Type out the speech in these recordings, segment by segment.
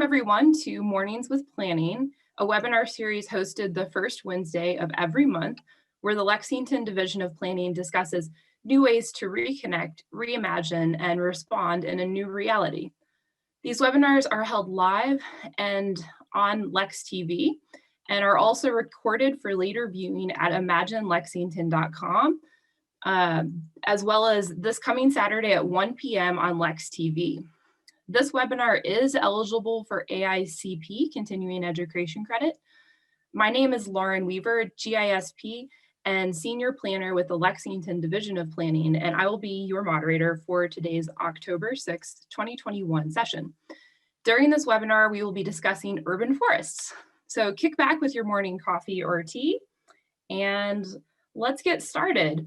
Welcome everyone to Mornings with Planning, a webinar series hosted the first Wednesday of every month, where the Lexington Division of Planning discusses new ways to reconnect, reimagine, and respond in a new reality. These webinars are held live and on Lex TV and are also recorded for later viewing at imaginelexington.com, as well as this coming Saturday at 1 p.m. on Lex TV. This webinar is eligible for AICP, Continuing Education Credit. My name is Lauren Weaver, GISP and Senior Planner with the Lexington Division of Planning, and I will be your moderator for today's October 6th, 2021 session. During this webinar, we will be discussing urban forests. So kick back with your morning coffee or tea, and let's get started.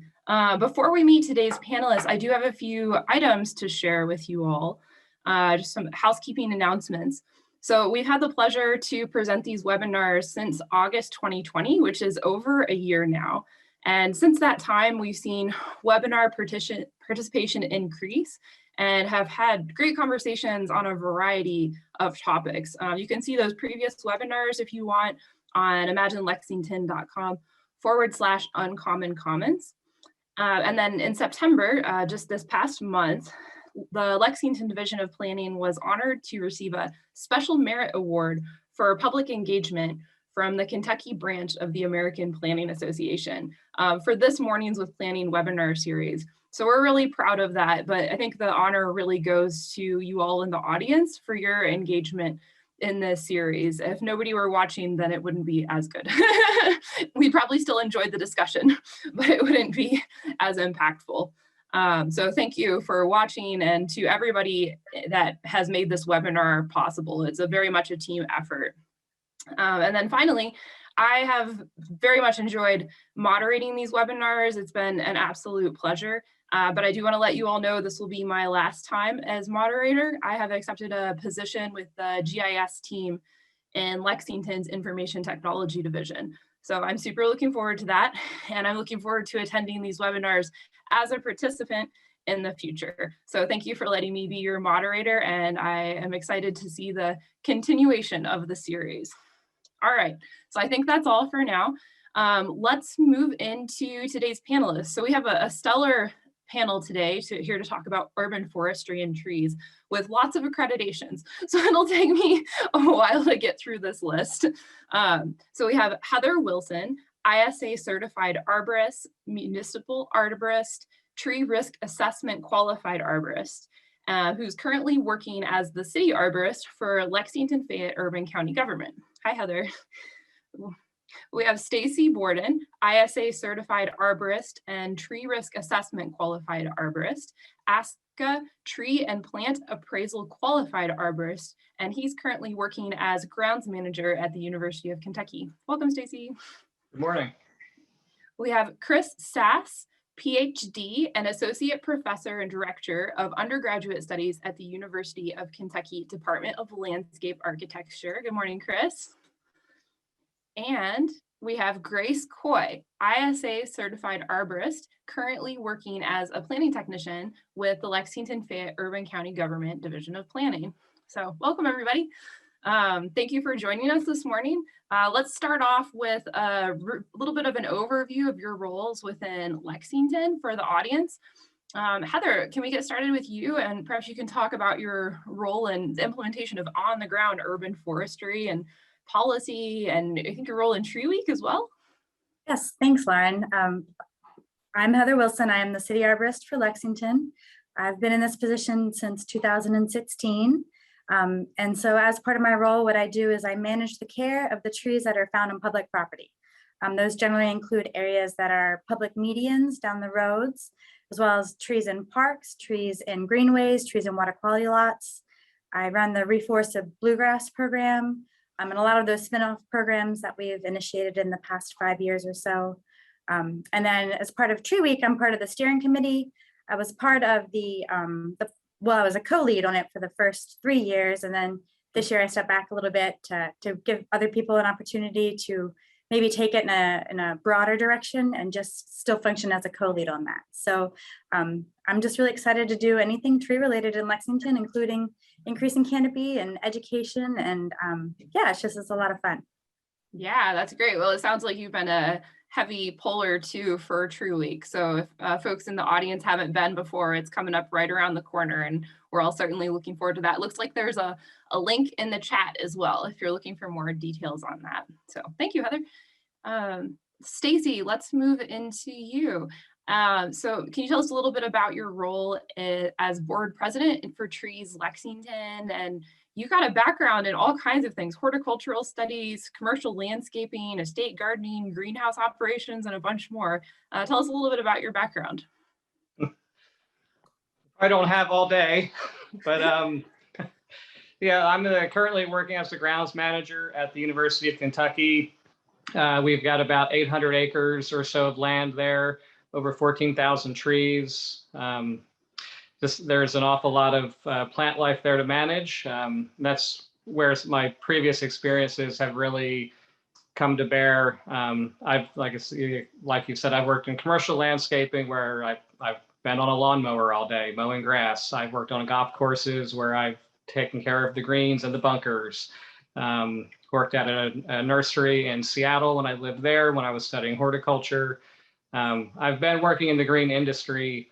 Before we meet today's panelists, I do have a few items to share with you all. Just some housekeeping announcements. So we've had the pleasure to present these webinars since August 2020, which is over a year now. And since that time, we've seen webinar participation increase and have had great conversations on a variety of topics. You can see those previous webinars if you want on imaginelexington.com/uncommon commons. And then in September, just this past month, the Lexington Division of Planning was honored to receive a Special Merit Award for public engagement from the Kentucky branch of the American Planning Association for this Mornings with Planning webinar series. So we're really proud of that, but I think the honor really goes to you all in the audience for your engagement in this series. If nobody were watching, then it wouldn't be as good. We'd probably still enjoy the discussion, but it wouldn't be as impactful. So thank you for watching, and to everybody that has made this webinar possible. It's very much a team effort. And then finally, I have very much enjoyed moderating these webinars. It's been an absolute pleasure, but I do want to let you all know this will be my last time as moderator. I have accepted a position with the GIS team in Lexington's Information Technology Division. So I'm super looking forward to that, and I'm looking forward to attending these webinars as a participant in the future. So thank you for letting me be your moderator, and I am excited to see the continuation of the series. All right, so I think that's all for now. Let's move into today's panelists. So we have a stellar panel today here to talk about urban forestry and trees with lots of accreditations. So it'll take me a while to get through this list. So we have Heather Wilson, ISA certified arborist, municipal arborist, tree risk assessment qualified arborist, who's currently working as the city arborist for Lexington Fayette Urban County Government. Hi, Heather. We have Stacy Borden, ISA certified arborist and tree risk assessment qualified arborist, ASCA tree and plant appraisal qualified arborist, and he's currently working as grounds manager at the University of Kentucky. Welcome, Stacy. Good morning. We have Chris Sass, PhD and associate professor and director of undergraduate studies at the University of Kentucky Department of Landscape Architecture. Good morning, Chris. And we have Grace Coy, ISA certified arborist, currently working as a planning technician with the Lexington Fayette Urban County Government Division of Planning. So welcome, everybody. Thank you for joining us this morning. Let's start off with a little bit of an overview of your roles within Lexington for the audience. Heather, can we get started with you, and perhaps you can talk about your role in the implementation of on-the-ground urban forestry and policy, and I think your role in Tree Week as well? Yes, thanks, Lauren. I'm Heather Wilson. I am the city arborist for Lexington. I've been in this position since 2016. And so as part of my role, what I do is I manage the care of the trees that are found on public property. Those generally include areas that are public medians down the roads, as well as trees in parks, trees in greenways, trees in water quality lots. I run the Reforest of Bluegrass program, and a lot of those spin-off programs that we've initiated in the past 5 years or so. And then as part of Tree Week, I'm part of the steering committee. I was part of well, I was a co-lead on it for the first 3 years. And then this year I stepped back a little bit to give other people an opportunity to maybe take it in a broader direction and just still function as a co-lead on that. So I'm just really excited to do anything tree related in Lexington, including increasing canopy and education. And yeah, it's a lot of fun. Yeah, that's great. Well, it sounds like you've been a heavy puller too for Tree Week. So if folks in the audience haven't been before, it's coming up right around the corner, and we're all certainly looking forward to that. Looks like there's a link in the chat as well if you're looking for more details on that. So thank you, Heather. Stacy, let's move into you. So can you tell us a little bit about your role as board president for Trees Lexington? And you got a background in all kinds of things: horticultural studies, commercial landscaping, estate gardening, greenhouse operations, and a bunch more. Tell us a little bit about your background. I don't have all day, but yeah, I'm currently working as the grounds manager at the University of Kentucky. We've got about 800 acres or so of land there, over 14,000 trees. There's an awful lot of plant life there to manage. That's where my previous experiences have really come to bear. Like you said, I've worked in commercial landscaping where I've been on a lawnmower all day mowing grass. I've worked on golf courses where I've taken care of the greens and the bunkers. Worked at a nursery in Seattle when I lived there when I was studying horticulture. I've been working in the green industry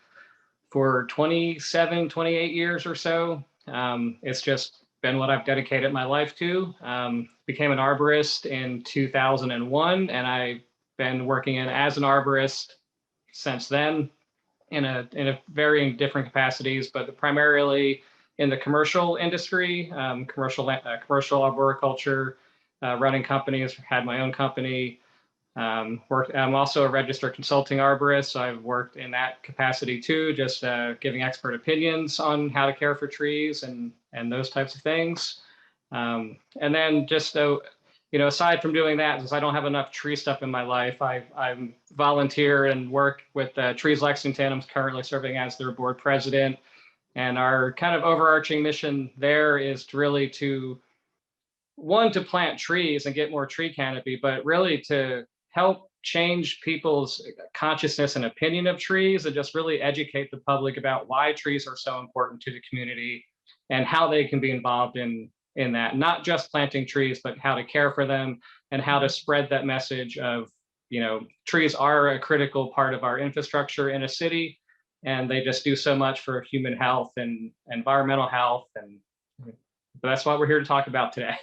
for 27, 28 years or so. It's just been what I've dedicated my life to. Became an arborist in 2001, and I've been working as an arborist since then in a varying different capacities, but primarily in the commercial industry, commercial arboriculture, running companies, had my own company. I'm also a registered consulting arborist, so I've worked in that capacity too, just giving expert opinions on how to care for trees and those types of things. And then just aside from doing that, since I don't have enough tree stuff in my life, I volunteer and work with Trees Lexington. I'm currently serving as their board president, and our kind of overarching mission there is to plant trees and get more tree canopy, but really to help change people's consciousness and opinion of trees, and just really educate the public about why trees are so important to the community and how they can be involved in that, not just planting trees, but how to care for them and how to spread that message of, trees are a critical part of our infrastructure in a city, and they just do so much for human health and environmental health. And that's what we're here to talk about today.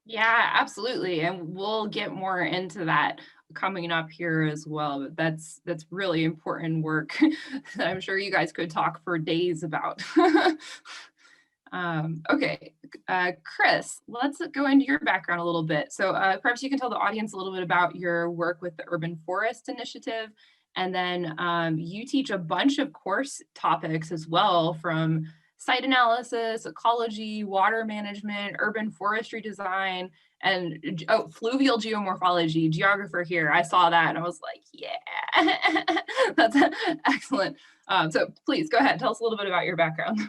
Yeah, absolutely. And we'll get more into that coming up here as well. But that's really important work that I'm sure you guys could talk for days about. Okay, Chris, let's go into your background a little bit. So perhaps you can tell the audience a little bit about your work with the Urban Forest Initiative. And then you teach a bunch of course topics as well, from site analysis, ecology, water management, urban forestry design, and fluvial geomorphology. Geographer here, I saw that and I was like, yeah, that's excellent. So please go ahead, tell us a little bit about your background.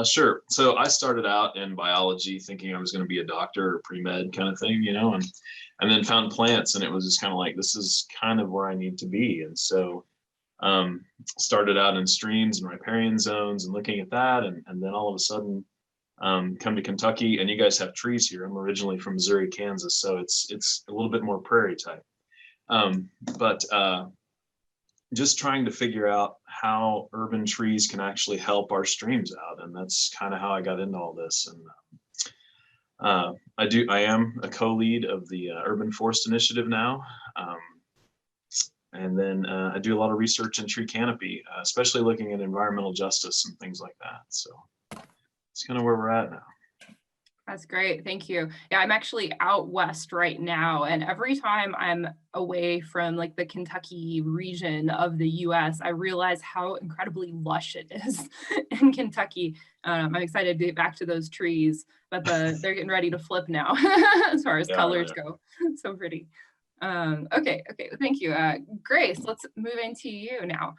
Sure. So I started out in biology thinking I was going to be a doctor or pre-med kind of thing, and then found plants, and it was just kind of like, this is kind of where I need to be. And so started out in streams and riparian zones and looking at that, and then all of a sudden come to Kentucky, and you guys have trees here. I'm originally from Missouri, Kansas, so it's a little bit more prairie type. But just trying to figure out how urban trees can actually help our streams out, and that's kind of how I got into all this. And I am a co-lead of the Urban Forest Initiative now. And then I do a lot of research in tree canopy, especially looking at environmental justice and things like that. So it's kind of where we're at now. That's great. Thank you. Yeah, I'm actually out west right now, and every time I'm away from like the Kentucky region of the US, I realize how incredibly lush it is in Kentucky. I'm excited to get back to those trees, but they're getting ready to flip now as far as colors go. So pretty. Okay, thank you. Grace, let's move into you now.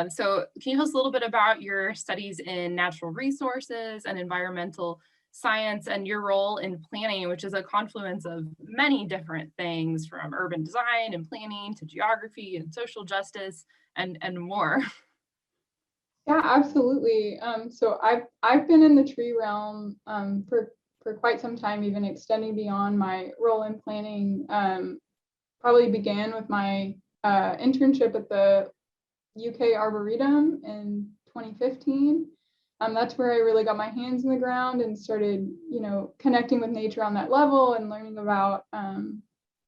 So can you tell us a little bit about your studies in natural resources and environmental science and your role in planning, which is a confluence of many different things, from urban design and planning to geography and social justice and more? Yeah, absolutely. So I've been in the tree realm for quite some time, even extending beyond my role in planning. Probably began with my internship at the UK Arboretum in 2015. That's where I really got my hands in the ground and started, connecting with nature on that level and learning about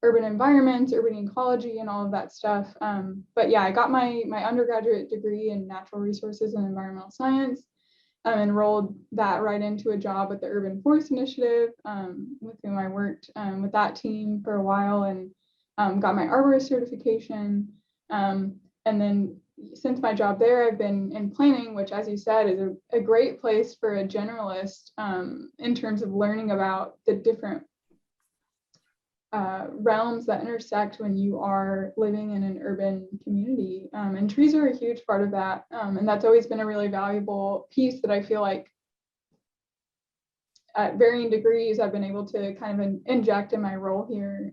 urban environments, urban ecology, and all of that stuff. But yeah, I got my undergraduate degree in natural resources and environmental science. Enrolled that right into a job with the Urban Forest Initiative, with whom I worked with that team for a while, and got my arborist certification. And then since my job there, I've been in planning, which, as you said, is a great place for a generalist in terms of learning about the different realms that intersect when you are living in an urban community. And trees are a huge part of that. And that's always been a really valuable piece that I feel like at varying degrees I've been able to kind of inject in my role here.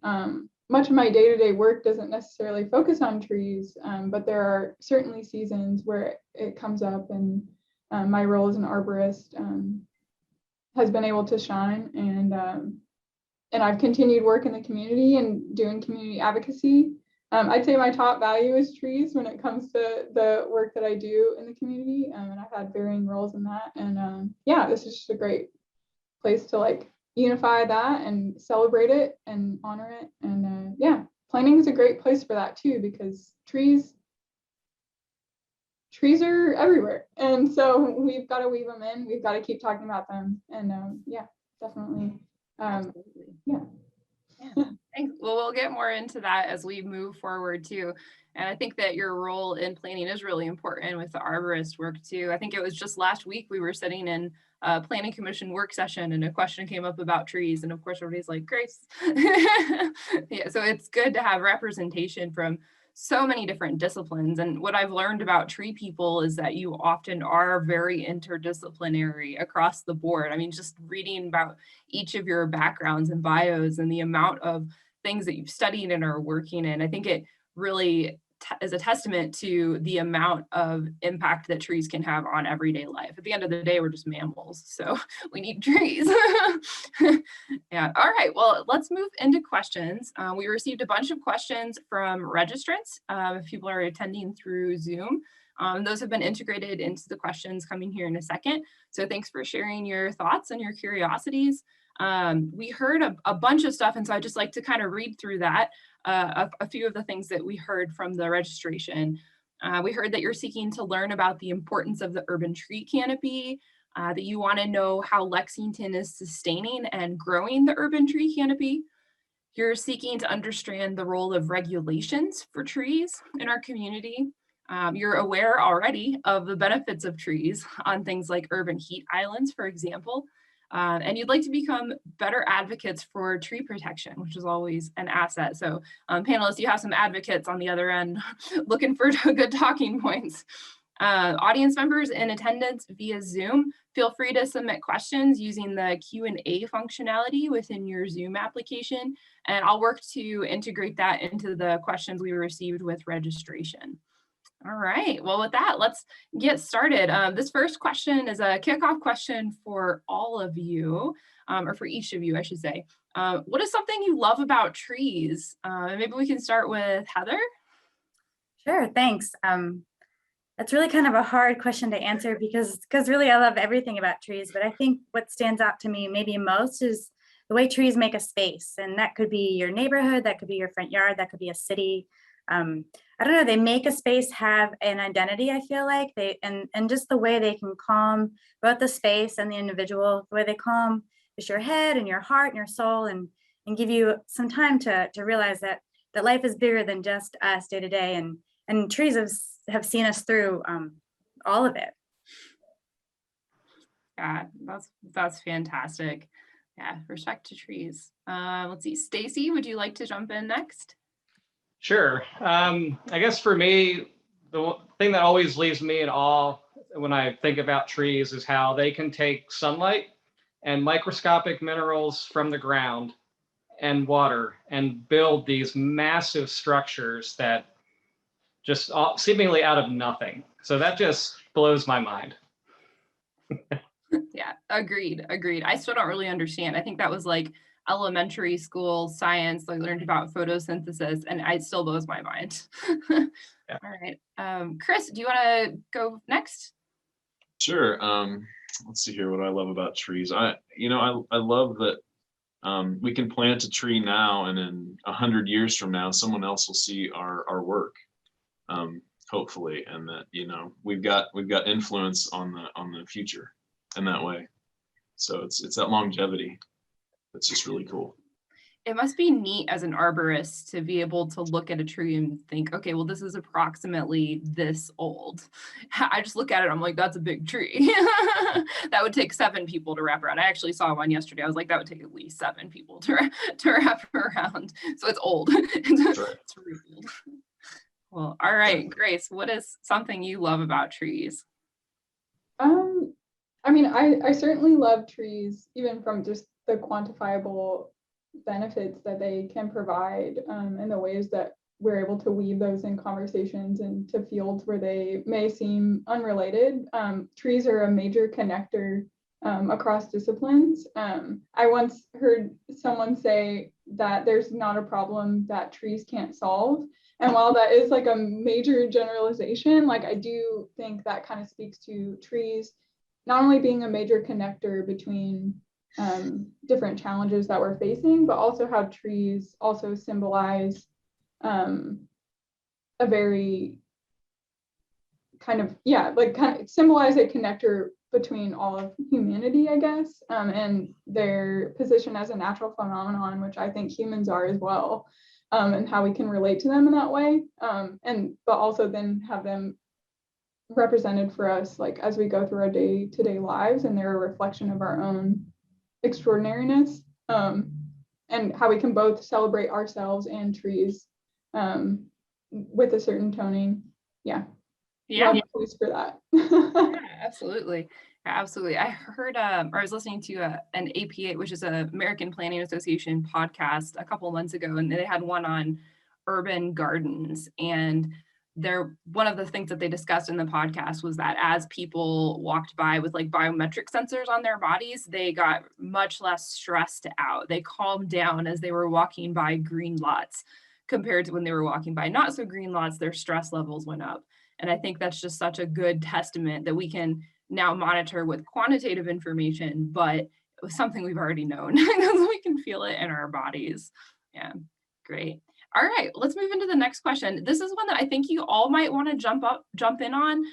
Much of my day-to-day work doesn't necessarily focus on trees, but there are certainly seasons where it comes up, and my role as an arborist has been able to shine. And I've continued work in the community and doing community advocacy. I'd say my top value is trees when it comes to the work that I do in the community, and I've had varying roles in that. And yeah, this is just a great place to like unify that and celebrate it and honor it. And yeah, planning is a great place for that too, because trees are everywhere, and so we've got to weave them in. We've got to keep talking about them. And yeah, definitely. Yeah. Thanks. Well, we'll get more into that as we move forward too. And I think that your role in planning is really important with the arborist work too. I think it was just last week we were sitting in a planning commission work session and a question came up about trees. And of course, everybody's like, Grace. Yeah, so it's good to have representation from so many different disciplines. And what I've learned about tree people is that you often are very interdisciplinary across the board. I mean, just reading about each of your backgrounds and bios and the amount of things that you've studied and are working in, I think it really is a testament to the amount of impact that trees can have on everyday life. At the end of the day, we're just mammals, so we need trees. Yeah, all right, well, let's move into questions. We received a bunch of questions from registrants. If people are attending through Zoom, those have been integrated into the questions coming here in a second. So thanks for sharing your thoughts and your curiosities. We heard a bunch of stuff, and so I'd just like to kind of read through that. A few of the things that we heard from the registration. We heard that you're seeking to learn about the importance of the urban tree canopy, that you want to know how Lexington is sustaining and growing the urban tree canopy. You're seeking to understand the role of regulations for trees in our community. You're aware already of the benefits of trees on things like urban heat islands, for example. And you'd like to become better advocates for tree protection, which is always an asset. So panelists, you have some advocates on the other end looking for good talking points. Audience members in attendance via Zoom, feel free to submit questions using the Q&A functionality within your Zoom application, and I'll work to integrate that into the questions we received with registration. All right, well, with that, let's get started. This first question is a kickoff question for all of you, or for each of you, I should say. What is something you love about trees? Maybe we can start with Heather. Sure, thanks. That's really kind of a hard question to answer because really I love everything about trees, but I think what stands out to me maybe most is the way trees make a space. And that could be your neighborhood, that could be your front yard, that could be a city. I don't know, they make a space have an identity, I feel like, and just the way they can calm both the space and the individual, the way they calm just your head and your heart and your soul, and give you some time to realize that life is bigger than just us day to day, and trees have seen us through all of it. Yeah, that's fantastic. Yeah, respect to trees. Let's see, Stacy, would you like to jump in next? Sure. I guess for me, the thing that always leaves me in awe when I think about trees is how they can take sunlight and microscopic minerals from the ground and water and build these massive structures that just seemingly out of nothing. So that just blows my mind. Yeah, agreed. I still don't really understand. I think that was like elementary school science. I learned about photosynthesis, and it still blows my mind. Yeah. All right. Chris, do you want to go next? Sure. Let's see here what I love about trees. I love that we can plant a tree now, and in 100 years from now, someone else will see our work, hopefully, and that we've got influence on the future in that way. So it's that longevity that's just really cool. It must be neat as an arborist to be able to look at a tree and think, okay, well, this is approximately this old. I just look at it, I'm like, that's a big tree. That would take 7 people to wrap around. I actually saw one yesterday. I was like, that would take at least 7 people to wrap around. So it's old. It's really old. Well, all right, Grace, what is something you love about trees? I mean, I certainly love trees, even from just the quantifiable benefits that they can provide, and the ways that we're able to weave those in conversations into fields where they may seem unrelated. Trees are a major connector across disciplines. I once heard someone say that there's not a problem that trees can't solve. And while that is like a major generalization, like I do think that kind of speaks to trees not only being a major connector between different challenges that we're facing, but also how trees also symbolize a very symbolize a connector between all of humanity, I guess, and their position as a natural phenomenon, which I think humans are as well, and how we can relate to them in that way, but also then have them represented for us, like as we go through our day-to-day lives, and they're a reflection of our own extraordinariness, and how we can both celebrate ourselves and trees with a certain toning. Yeah. Please for that. Yeah, absolutely. Absolutely. I heard, or I was listening to an APA, which is an American Planning Association podcast a couple of months ago, and they had one on urban gardens. And one of the things that they discussed in the podcast was that as people walked by with like biometric sensors on their bodies, they got much less stressed out. They calmed down as they were walking by green lots compared to when they were walking by not so green lots, their stress levels went up. And I think that's just such a good testament that we can now monitor with quantitative information, but it was something we've already known because we can feel it in our bodies. Yeah, great. All right, let's move into the next question. This is one that I think you all might want to jump in on,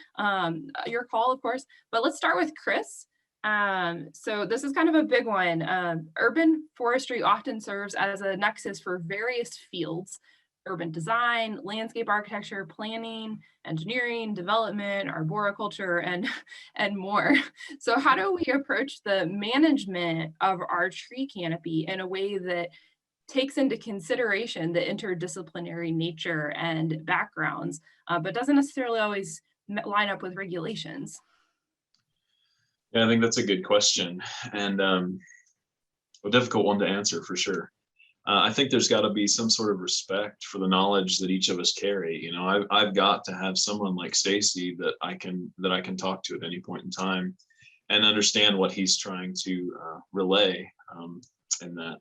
your call, of course, but let's start with Chris. So this is kind of a big one. Urban forestry often serves as a nexus for various fields: urban design, landscape architecture, planning, engineering, development, arboriculture, and more. So how do we approach the management of our tree canopy in a way that takes into consideration the interdisciplinary nature and backgrounds, but doesn't necessarily always line up with regulations? Yeah, I think that's a good question, and a difficult one to answer for sure. I think there's got to be some sort of respect for the knowledge that each of us carry. I've got to have someone like Stacy that I can talk to at any point in time and understand what he's trying to relay in that.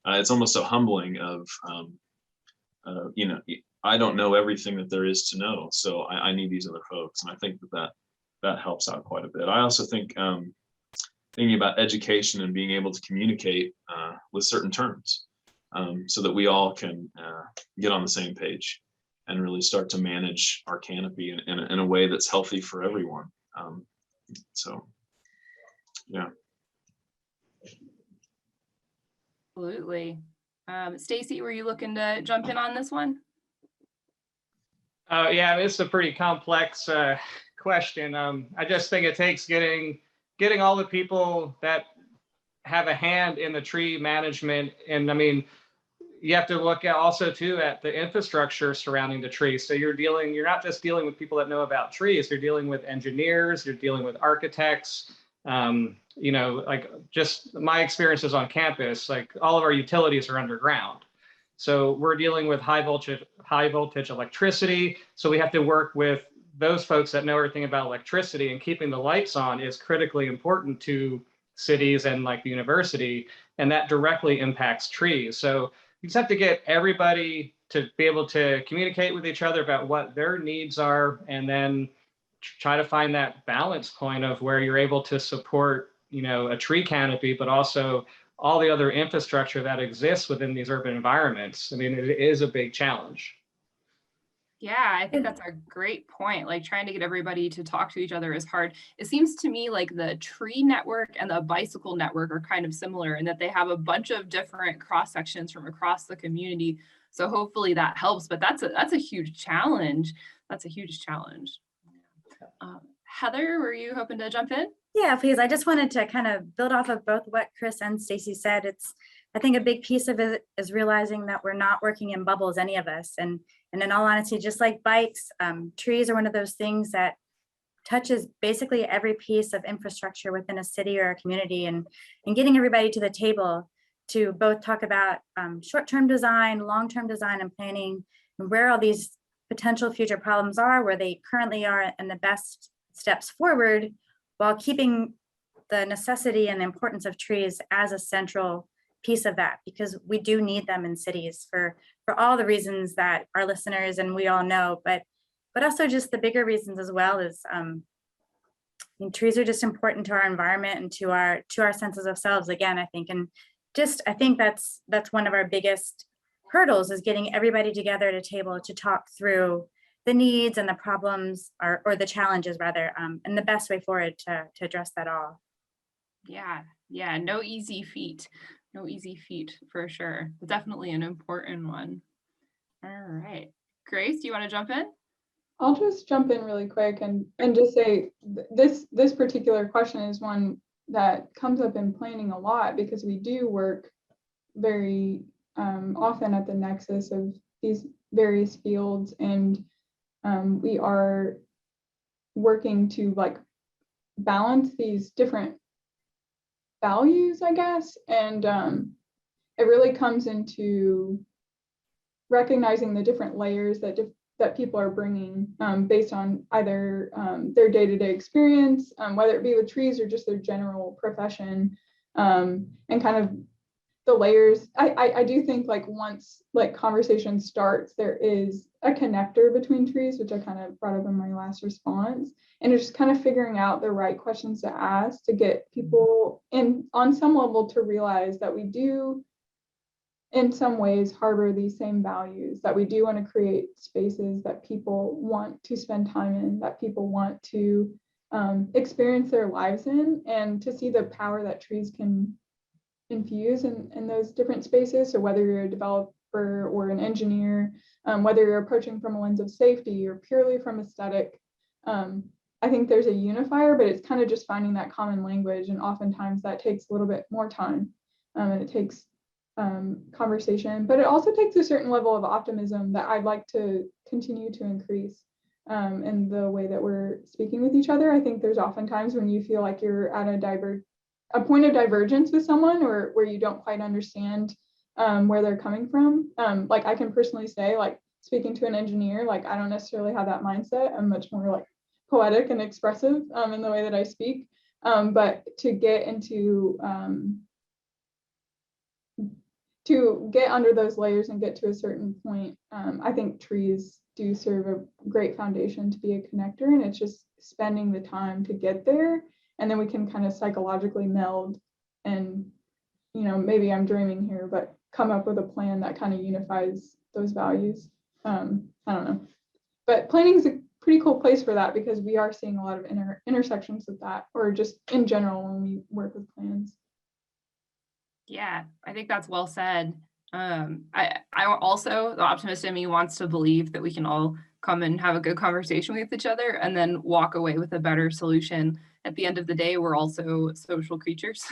It's almost so humbling of, I don't know everything that there is to know, so I need these other folks. And I think that helps out quite a bit. I also think thinking about education and being able to communicate with certain terms so that we all can get on the same page and really start to manage our canopy in a way that's healthy for everyone. So, yeah. Absolutely. Stacy, were you looking to jump in on this one? Yeah, it's a pretty complex question. I just think it takes getting all the people that have a hand in the tree management. And I mean, you have to look at also too at the infrastructure surrounding the tree. So you're not just dealing with people that know about trees, you're dealing with engineers, you're dealing with architects. Like just my experiences on campus, like all of our utilities are underground. So we're dealing with high voltage electricity. So we have to work with those folks that know everything about electricity and keeping the lights on is critically important to cities and like the university, and that directly impacts trees. So you just have to get everybody to be able to communicate with each other about what their needs are, and then try to find that balance point of where you're able to support, you know, a tree canopy, but also all the other infrastructure that exists within these urban environments. I mean, it is a big challenge. Yeah, I think that's a great point. Like trying to get everybody to talk to each other is hard. It seems to me like the tree network and the bicycle network are kind of similar in that they have a bunch of different cross sections from across the community. So hopefully that helps, but that's a huge challenge. That's a huge challenge. Heather, were you hoping to jump in? Yeah, please. I just wanted to kind of build off of both what Chris and Stacy said. I think a big piece of it is realizing that we're not working in bubbles, any of us. And in all honesty, just like bikes, trees are one of those things that touches basically every piece of infrastructure within a city or a community, and getting everybody to the table to both talk about short-term design, long-term design and planning, and where all these potential future problems are, where they currently are, and the best steps forward, while keeping the necessity and the importance of trees as a central piece of that, because we do need them in cities for all the reasons that our listeners and we all know, but also just the bigger reasons as well is I mean, trees are just important to our environment and to our senses of selves again, I think. And just I think that's one of our biggest hurdles, is getting everybody together at a table to talk through the needs and the problems, or the challenges rather, and the best way forward to address that all. Yeah, no easy feat. No easy feat for sure. But definitely an important one. All right. Grace, do you want to jump in? I'll just jump in really quick and just say this particular question is one that comes up in planning a lot, because we do work very often at the nexus of these various fields, and we are working to like balance these different values, I guess. And it really comes into recognizing the different layers that people are bringing based on either their day-to-day experience, whether it be with trees or just their general profession, and kind of the layers. I do think like once like conversation starts, there is a connector between trees, which I kind of brought up in my last response. And it's just kind of figuring out the right questions to ask to get people in on some level to realize that we do in some ways harbor these same values, that we do want to create spaces that people want to spend time in, that people want to experience their lives in, and to see the power that trees can infuse in those different spaces. So whether you're a developer or an engineer, whether you're approaching from a lens of safety or purely from aesthetic, I think there's a unifier, but it's kind of just finding that common language. And oftentimes that takes a little bit more time, and it takes conversation, but it also takes a certain level of optimism that I'd like to continue to increase in the way that we're speaking with each other. I think there's oftentimes when you feel like you're at a point of divergence with someone, or where you don't quite understand where they're coming from. Like I can personally say, like speaking to an engineer, like I don't necessarily have that mindset. I'm much more like poetic and expressive in the way that I speak. But to get into to get under those layers and get to a certain point, I think trees do serve a great foundation to be a connector, and it's just spending the time to get there, and then we can kind of psychologically meld and, you know, maybe I'm dreaming here, but come up with a plan that kind of unifies those values. I don't know, but planning is a pretty cool place for that, because we are seeing a lot of intersections with that, or just in general when we work with plans. Yeah, I think that's well said. I also, the optimist in me wants to believe that we can all come and have a good conversation with each other and then walk away with a better solution. At the end of the day, we're also social creatures.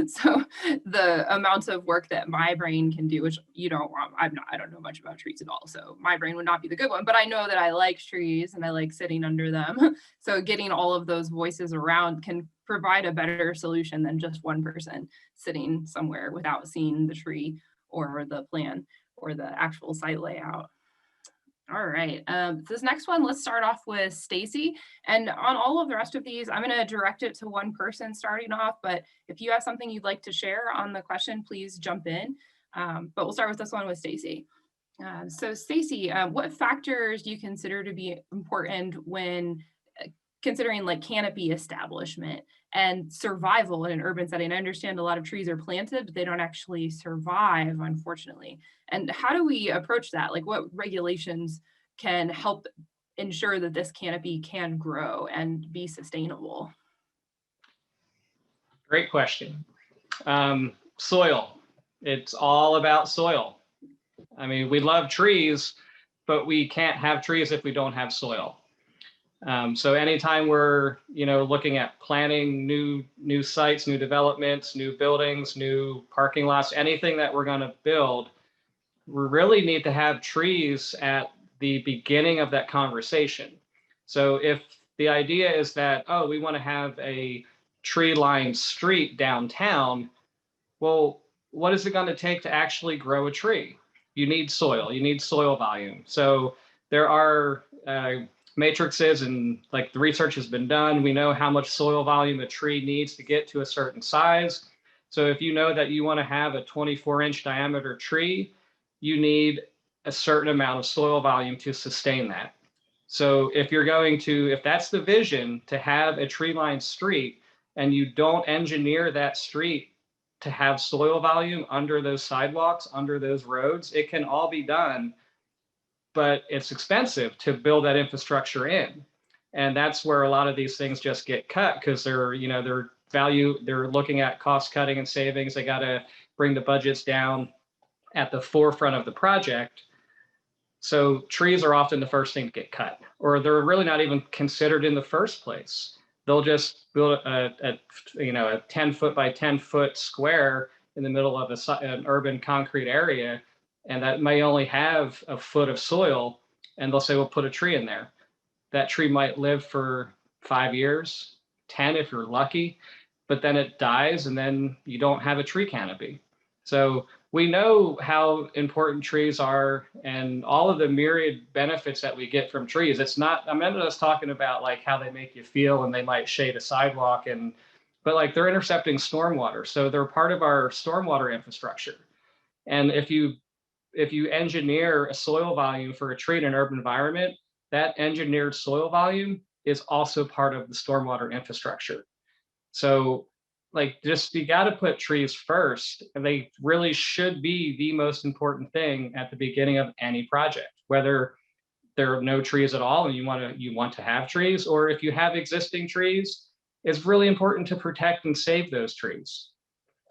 So the amount of work that my brain can do, which I don't know much about trees at all, so my brain would not be the good one, but I know that I like trees and I like sitting under them. So getting all of those voices around can provide a better solution than just one person sitting somewhere without seeing the tree or the plan or the actual site layout. All right. This next one, let's start off with Stacy. And on all of the rest of these, I'm going to direct it to one person starting off. But if you have something you'd like to share on the question, please jump in. But we'll start with this one with Stacy. So Stacy, what factors do you consider to be important when considering like canopy establishment and survival in an urban setting? I understand a lot of trees are planted, but they don't actually survive, unfortunately. And how do we approach that? Like what regulations can help ensure that this canopy can grow and be sustainable? Great question. Soil. It's all about soil. I mean, we love trees, but we can't have trees if we don't have soil. So anytime we're, looking at planning new sites, new developments, new buildings, new parking lots, anything that we're going to build, we really need to have trees at the beginning of that conversation. So if the idea is that, oh, we want to have a tree-lined street downtown, well, what is it going to take to actually grow a tree? You need soil. You need soil volume. So there are matrices, and like the research has been done. We know how much soil volume a tree needs to get to a certain size. So if you know that you want to have a 24-inch diameter tree, you need a certain amount of soil volume to sustain that. So if that's the vision, to have a tree-lined street, and you don't engineer that street to have soil volume under those sidewalks, under those roads, it can all be done, but it's expensive to build that infrastructure in. And that's where a lot of these things just get cut, because they're looking at cost cutting and savings. They got to bring the budgets down at the forefront of the project. So trees are often the first thing to get cut, or they're really not even considered in the first place. They'll just build a 10-foot by 10-foot square in the middle of an urban concrete area, and that may only have a foot of soil, and they'll say, we'll put a tree in there. That tree might live for 5 years, 10 if you're lucky, but then it dies, and then you don't have a tree canopy. So we know how important trees are and all of the myriad benefits that we get from trees. I'm not just talking about like how they make you feel, and they might shade a sidewalk, but like they're intercepting stormwater. So they're part of our stormwater infrastructure. And if you engineer a soil volume for a tree in an urban environment, that engineered soil volume is also part of the stormwater infrastructure. So you got to put trees first, and they really should be the most important thing at the beginning of any project, whether there are no trees at all and you want to have trees, or if you have existing trees, it's really important to protect and save those trees.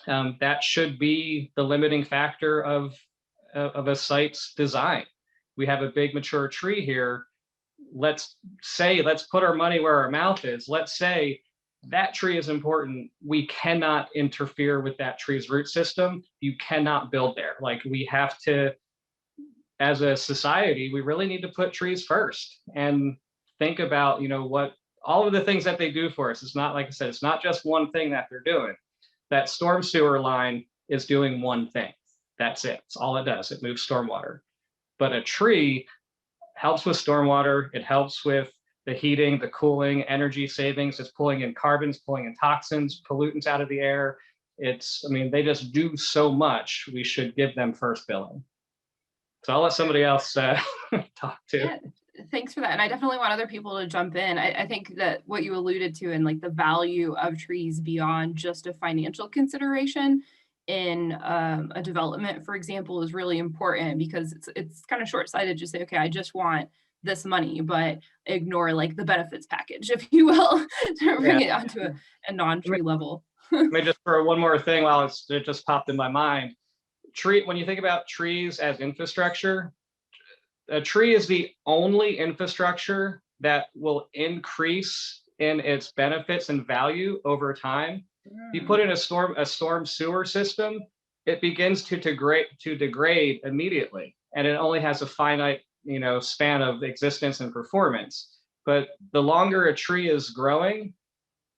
That should be the limiting factor of a site's design. We have a big mature tree here. Let's put our money where our mouth is. Let's say that tree is important. We cannot interfere with that tree's root system. You cannot build there. Like, we have to, as a society, we really need to put trees first and think about, what all of the things that they do for us. It's not, like I said, it's not just one thing that they're doing. That storm sewer line is doing one thing. That's it. It's all it does. It moves stormwater. But a tree helps with stormwater. It helps with the heating, the cooling, energy savings. It's pulling in carbons, pulling in toxins, pollutants out of the air. They just do so much. We should give them first billing. So I'll let somebody else talk to. Yeah, thanks for that. And I definitely want other people to jump in. I think that what you alluded to, and like the value of trees beyond just a financial consideration in a development, for example, is really important, because it's kind of short-sighted to say, okay, I just want this money, but ignore like the benefits package, if you will, to bring it onto a non-tree level. Let me just throw one more thing while it just popped in my mind. When you think about trees as infrastructure, a tree is the only infrastructure that will increase in its benefits and value over time. If you put in a storm sewer system, it begins to degrade immediately, and it only has a finite span of existence and performance. But the longer a tree is growing,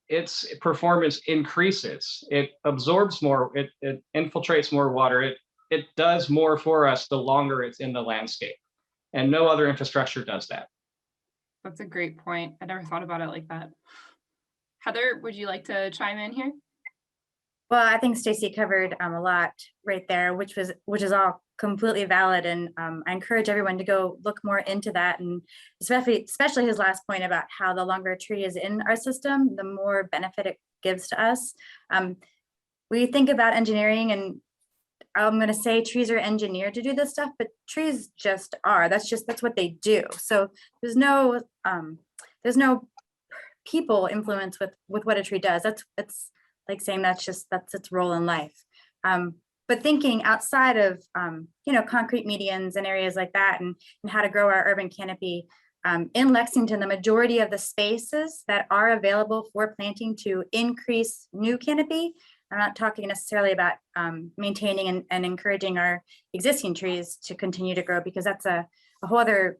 its performance increases. It absorbs more, it infiltrates more water, it does more for us the longer it's in the landscape. And no other infrastructure does that. That's a great point. I never thought about it like that. Heather, would you like to chime in here? Well, I think Stacy covered a lot right there, which is all completely valid, and I encourage everyone to go look more into that, and especially his last point about how the longer a tree is in our system, the more benefit it gives to us. We think about engineering, and I'm going to say trees are engineered to do this stuff, but trees just are. That's what they do. So there's no people influence with what a tree does. It's like saying that's its role in life. But thinking outside of concrete medians and areas like that, and how to grow our urban canopy, in Lexington, the majority of the spaces that are available for planting to increase new canopy, I'm not talking necessarily about maintaining and encouraging our existing trees to continue to grow, because that's a whole other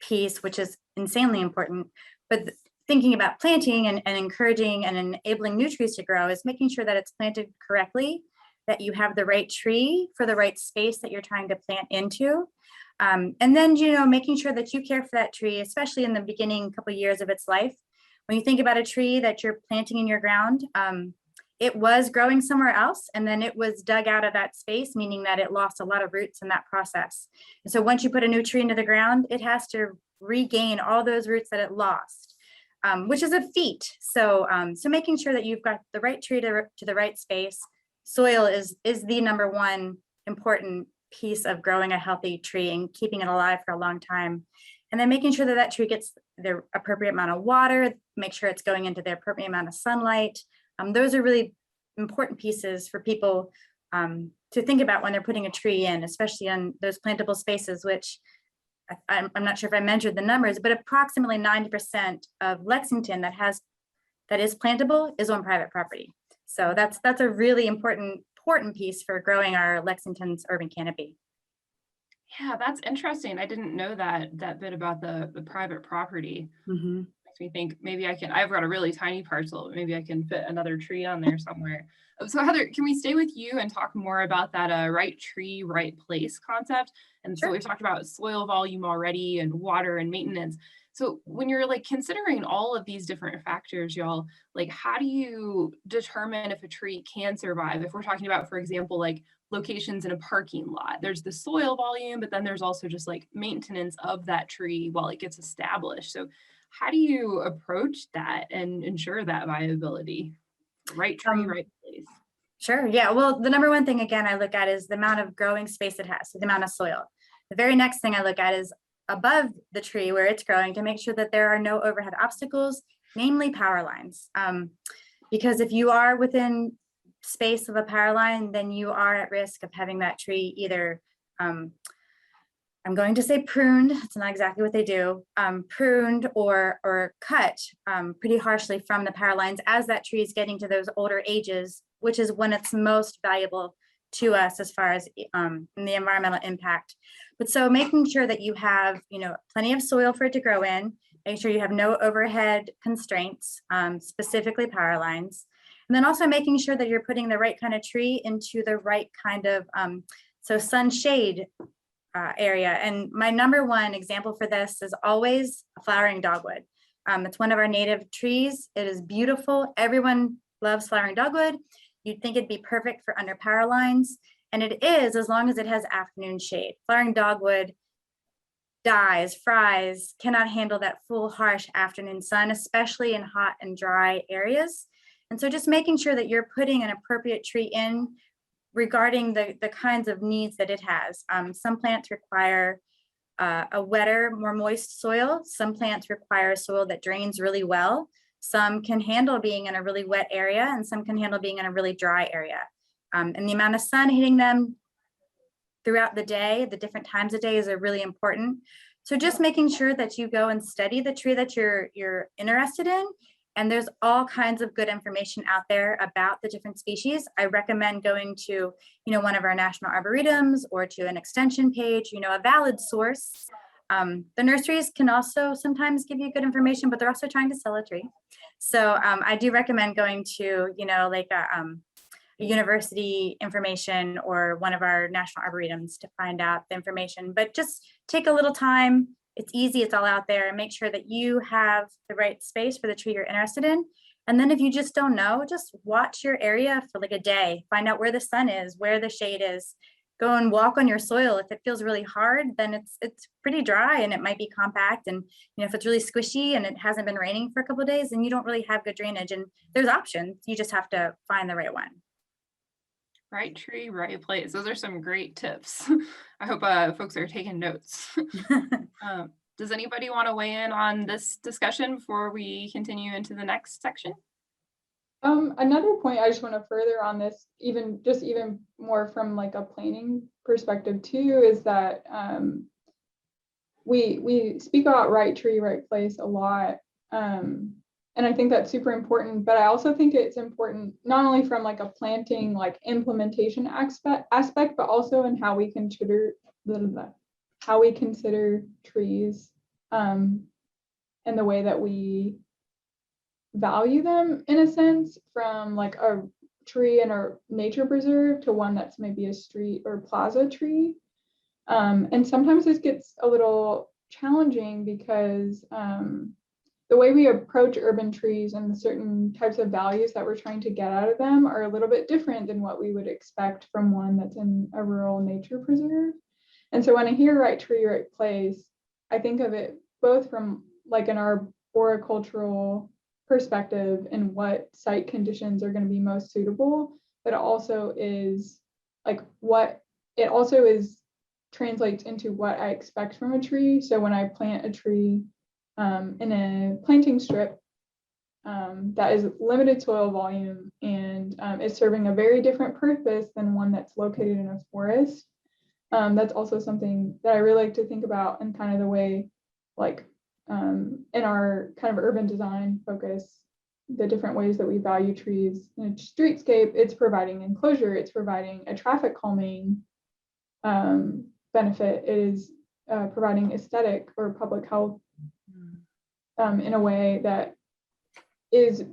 piece, which is insanely important. But thinking about planting and encouraging and enabling new trees to grow is making sure that it's planted correctly, that you have the right tree for the right space that you're trying to plant into. And then, making sure that you care for that tree, especially in the beginning couple of years of its life. When you think about a tree that you're planting in your ground, it was growing somewhere else, and then it was dug out of that space, meaning that it lost a lot of roots in that process. And so once you put a new tree into the ground, it has to regain all those roots that it lost, which is a feat. So making sure that you've got the right tree to the right space. Soil is the number one important piece of growing a healthy tree and keeping it alive for a long time. And then making sure that that tree gets the appropriate amount of water, make sure it's going into the appropriate amount of sunlight. Those are really important pieces for people to think about when they're putting a tree in, especially on those plantable spaces, which I'm not sure if I measured the numbers, but approximately 90% of Lexington that is plantable is on private property. So that's a really important piece for growing our Lexington's urban canopy. Yeah, that's interesting. I didn't know that bit about the private property. Mm-hmm. Makes me think maybe I've got a really tiny parcel, maybe I can fit another tree on there somewhere. So Heather, can we stay with you and talk more about that right tree, right place concept? And Sure. So we've talked about soil volume already and water and maintenance. So when you're considering all of these different factors, y'all, how do you determine if a tree can survive? If we're talking about, for example, locations in a parking lot, there's the soil volume, but then there's also just maintenance of that tree while it gets established. So how do you approach that and ensure that viability? Right tree, right place. Sure. Yeah. Well, the number one thing, again, I look at is the amount of growing space it has, so the amount of soil. The very next thing I look at is above the tree where it's growing, to make sure that there are no overhead obstacles, namely power lines. Because if you are within space of a power line, then you are at risk of having that tree either, I'm going to say pruned, it's not exactly what they do, pruned or cut pretty harshly from the power lines as that tree is getting to those older ages, which is when it's most valuable to us as far as the environmental impact. But so making sure that you have, plenty of soil for it to grow in, make sure you have no overhead constraints, specifically power lines. And then also making sure that you're putting the right kind of tree into the right kind of, so sunshade area. And my number one example for this is always flowering dogwood. It's one of our native trees. It is beautiful. Everyone loves flowering dogwood. You'd think it'd be perfect for under power lines. And it is, as long as it has afternoon shade. Flowering dogwood dies, fries, cannot handle that full harsh afternoon sun, especially in hot and dry areas. And so just making sure that you're putting an appropriate tree in regarding the kinds of needs that it has. Some plants require a wetter, more moist soil. Some plants require soil that drains really well. Some can handle being in a really wet area, and some can handle being in a really dry area. And the amount of sun hitting them throughout the day, the different times of day, is really important. So just making sure that you go and study the tree that you're interested in. And there's all kinds of good information out there about the different species. I recommend going to, one of our national arboretums or to an extension page, a valid source. The nurseries can also sometimes give you good information, but they're also trying to sell a tree. So I do recommend going to, university information or one of our national arboretums to find out the information. But just take a little time. It's easy, it's all out there, and make sure that you have the right space for the tree you're interested in. And then if you just don't know, just watch your area for like a day, find out where the sun is, where the shade is, go and walk on your soil. If it feels really hard, then it's pretty dry and it might be compact. And if it's really squishy and it hasn't been raining for a couple of days, then you don't really have good drainage. And there's options. You just have to find the right one. Right tree, right place. Those are some great tips. I hope folks are taking notes. Does anybody want to weigh in on this discussion before we continue into the next section? Another point I just want to further on this, even more from like a planning perspective too, is that we speak about right tree, right place a lot. And I think that's super important, but I also think it's important not only from like a planting, like implementation aspect, but also in how we consider trees and the way that we value them, in a sense, from like a tree in a nature preserve to one that's maybe a street or plaza tree. And sometimes this gets a little challenging because the way we approach urban trees and the certain types of values that we're trying to get out of them are a little bit different than what we would expect from one that's in a rural nature preserve. And so when I hear right tree, right place, I think of it both from like an arboricultural perspective and what site conditions are going to be most suitable, but it also is like translates into what I expect from a tree. So when I plant a tree in a planting strip that is limited soil volume and is serving a very different purpose than one that's located in a forest, that's also something that I really like to think about in kind of the way, like in our kind of urban design focus, the different ways that we value trees in a streetscape. It's providing enclosure, it's providing a traffic calming benefit, it is providing aesthetic or public health in a way that is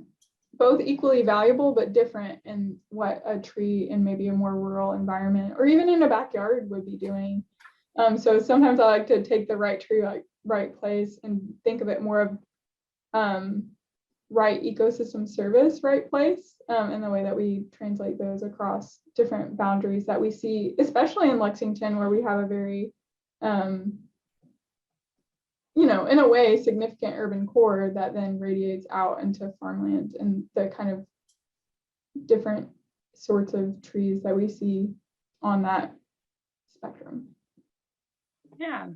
both equally valuable but different in what a tree in maybe a more rural environment or even in a backyard would be doing. So sometimes I like to take the right tree, like right place, and think of it more of right ecosystem service, right place, in the way that we translate those across different boundaries that we see, especially in Lexington, where we have a very in a way, significant urban core that then radiates out into farmland and the kind of different sorts of trees that we see on that spectrum. Yeah,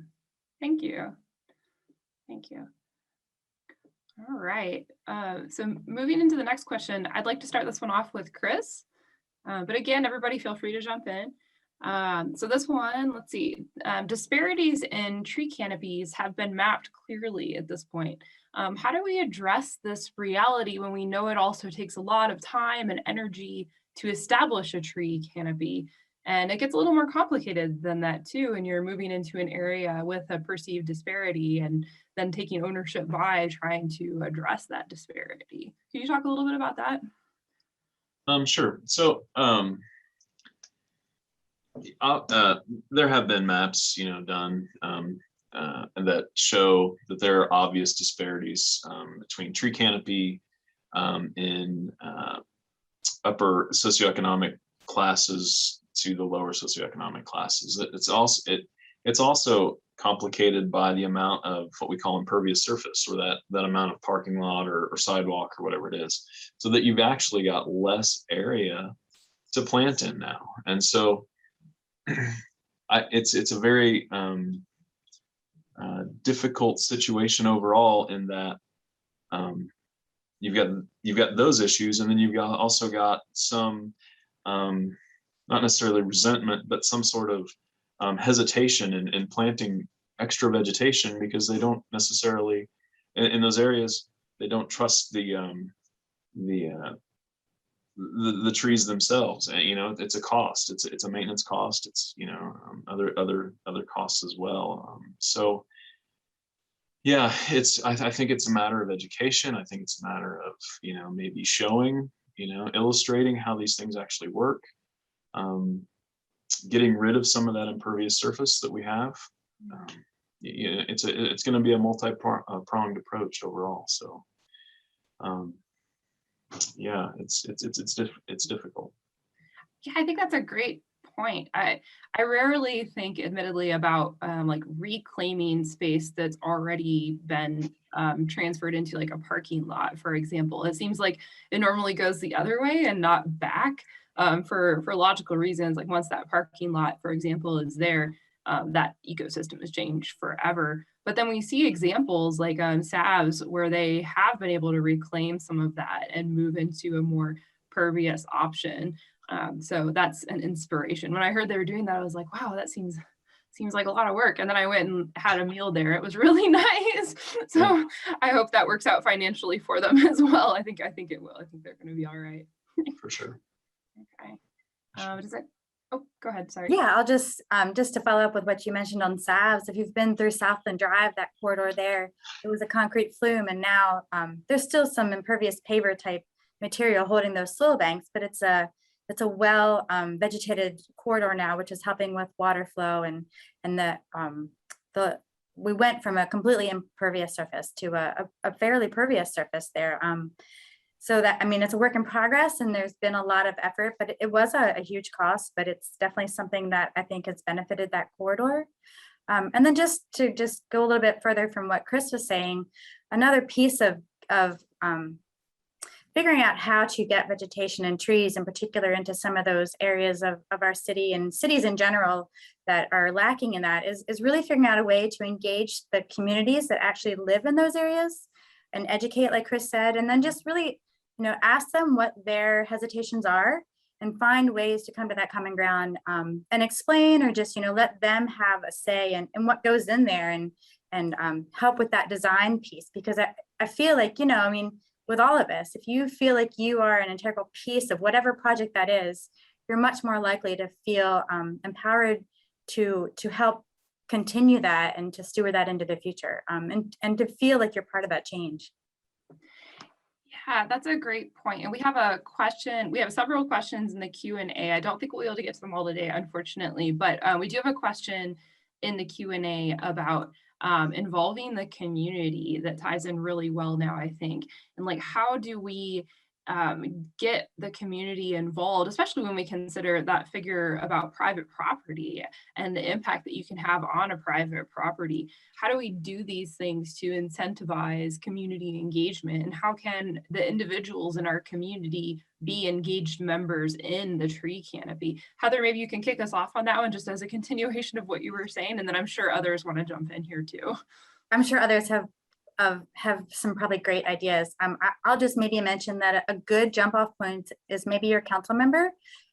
thank you. Thank you. All right, so moving into the next question, I'd like to start this one off with Chris, but again, everybody feel free to jump in. So this one, let's see, disparities in tree canopies have been mapped clearly at this point. How do we address this reality when we know it also takes a lot of time and energy to establish a tree canopy? And it gets a little more complicated than that too, and you're moving into an area with a perceived disparity and then taking ownership by trying to address that disparity. Can you talk a little bit about that? Sure. So there have been maps, done that show that there are obvious disparities between tree canopy in upper socioeconomic classes to the lower socioeconomic classes. It's also complicated by the amount of what we call impervious surface, or that amount of parking lot or sidewalk or whatever it is, so that you've actually got less area to plant in now. And so it's a very difficult situation overall, in that you've got those issues, and then you've also got some not necessarily resentment, but some sort of hesitation in planting extra vegetation, because they don't necessarily in those areas, they don't trust the trees themselves. And it's a cost, it's a maintenance cost, it's other costs as well. So yeah, I think it's a matter of education. I think it's a matter of maybe showing illustrating how these things actually work, getting rid of some of that impervious surface that we have. It's going to be a multi-pronged approach overall. So, yeah, it's difficult. Yeah, I think that's a great point. I rarely think, admittedly, about like reclaiming space that's already been transferred into like a parking lot, for example. It seems like it normally goes the other way and not back, for logical reasons. Like once that parking lot, for example, is there, that ecosystem has changed forever. But then we see examples like SAVs where they have been able to reclaim some of that and move into a more pervious option. So that's an inspiration. When I heard they were doing that, I was like, wow, that seems like a lot of work. And then I went and had a meal there. It was really nice. So I hope that works out financially for them as well. I think it will. I think they're going to be all right. For sure. Okay. Oh, go ahead. Sorry. Yeah, I'll just to follow up with what you mentioned on SAVs. If you've been through Southland Drive, that corridor there, it was a concrete flume, and now there's still some impervious paver type material holding those soil banks, but it's a well vegetated corridor now, which is helping with water flow, and we went from a completely impervious surface to a fairly pervious surface there. So that, I mean, it's a work in progress, and there's been a lot of effort, but it was a huge cost, but it's definitely something that I think has benefited that corridor. And then just to go a little bit further from what Chris was saying, another piece of figuring out how to get vegetation and trees in particular into some of those areas of our city and cities in general that are lacking in that is really figuring out a way to engage the communities that actually live in those areas and educate, like Chris said, and then just really, ask them what their hesitations are and find ways to come to that common ground, and explain, or just, let them have a say in what goes in there, and help with that design piece. Because I feel like, with all of us, if you feel like you are an integral piece of whatever project that is, you're much more likely to feel empowered to help continue that and to steward that into the future, and to feel like you're part of that change. Yeah, that's a great point. And we have a question. We have several questions in the Q&A. I don't think we'll be able to get to them all today, unfortunately, but we do have a question in the Q&A about involving the community that ties in really well now, I think. And like, how do we get the community involved, especially when we consider that figure about private property and the impact that you can have on a private property? How do we do these things to incentivize community engagement? And how can the individuals in our community be engaged members in the tree canopy? Heather, maybe you can kick us off on that one, just as a continuation of what you were saying, and then I'm sure others want to jump in here too. I'm sure others have some probably great ideas. I'll just maybe mention that a good jump off point is maybe your council member.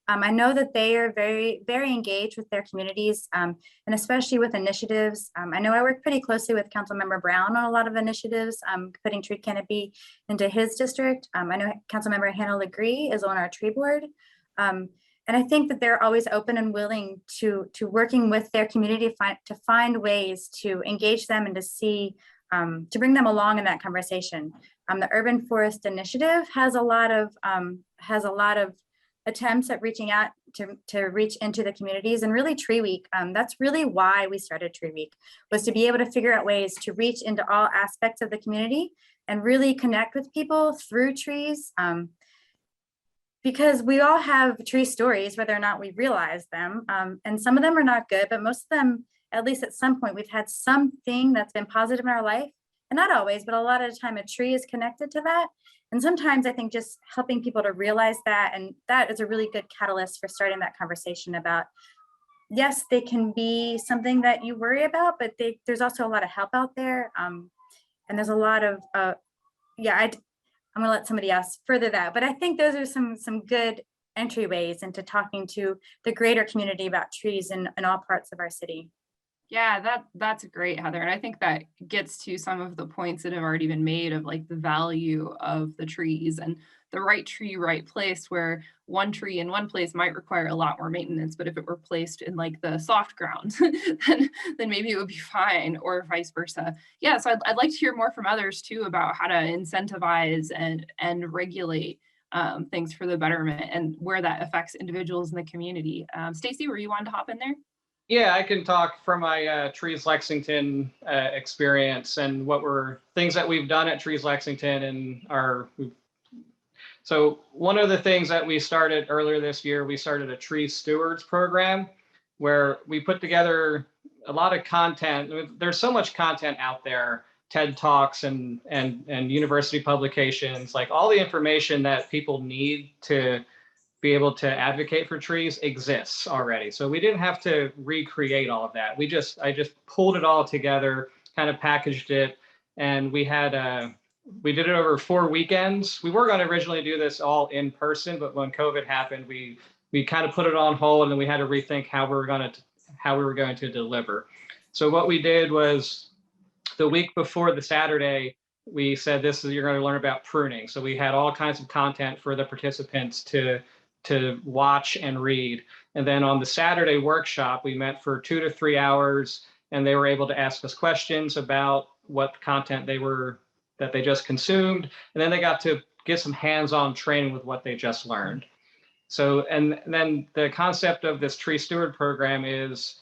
I know that they are very, very engaged with their communities, and especially with initiatives. I know I work pretty closely with Councilmember Brown on a lot of initiatives, putting tree canopy into his district. I know Councilmember Hannah Legree is on our tree board. And I think that they're always open and willing to working with their community to find ways to engage them and to see, to bring them along in that conversation. The Urban Forest Initiative has a lot of attempts at reaching out to reach into the communities, and really Tree Week. That's really why we started Tree Week, was to be able to figure out ways to reach into all aspects of the community and really connect with people through trees. Because we all have tree stories, whether or not we realize them. And some of them are not good, but most of them, at least at some point, we've had something that's been positive in our life. And not always, but a lot of the time a tree is connected to that. And sometimes I think just helping people to realize that, and that is a really good catalyst for starting that conversation about, yes, they can be something that you worry about, but there's also a lot of help out there. And there's a lot of, I'm gonna let somebody else further that, but I think those are some good entryways into talking to the greater community about trees in all parts of our city. Yeah, that's great, Heather. And I think that gets to some of the points that have already been made of like the value of the trees and the right tree, right place, where one tree in one place might require a lot more maintenance, but if it were placed in like the soft ground, then maybe it would be fine, or vice versa. Yeah, so I'd like to hear more from others too about how to incentivize and regulate things for the betterment and where that affects individuals in the community. Stacy, were you wanting to hop in there? Yeah, I can talk from my Trees Lexington experience and what were things that we've done at Trees Lexington and so one of the things that we started earlier this year, we started a Tree Stewards program where we put together a lot of content. There's so much content out there, TED Talks and university publications, like all the information that people need to be able to advocate for trees exists already. So we didn't have to recreate all of that. I just pulled it all together, kind of packaged it, and we did it over 4 weekends. We were going to originally do this all in person, but when COVID happened, we kind of put it on hold, and then we had to rethink how we were going to deliver. So what we did was the week before the Saturday, we said you're going to learn about pruning. So we had all kinds of content for the participants to watch and read. And then on the Saturday workshop, we met for 2 to 3 hours, and they were able to ask us questions about what content that they just consumed. And then they got to get some hands-on training with what they just learned. So, and then the concept of this Tree Steward program is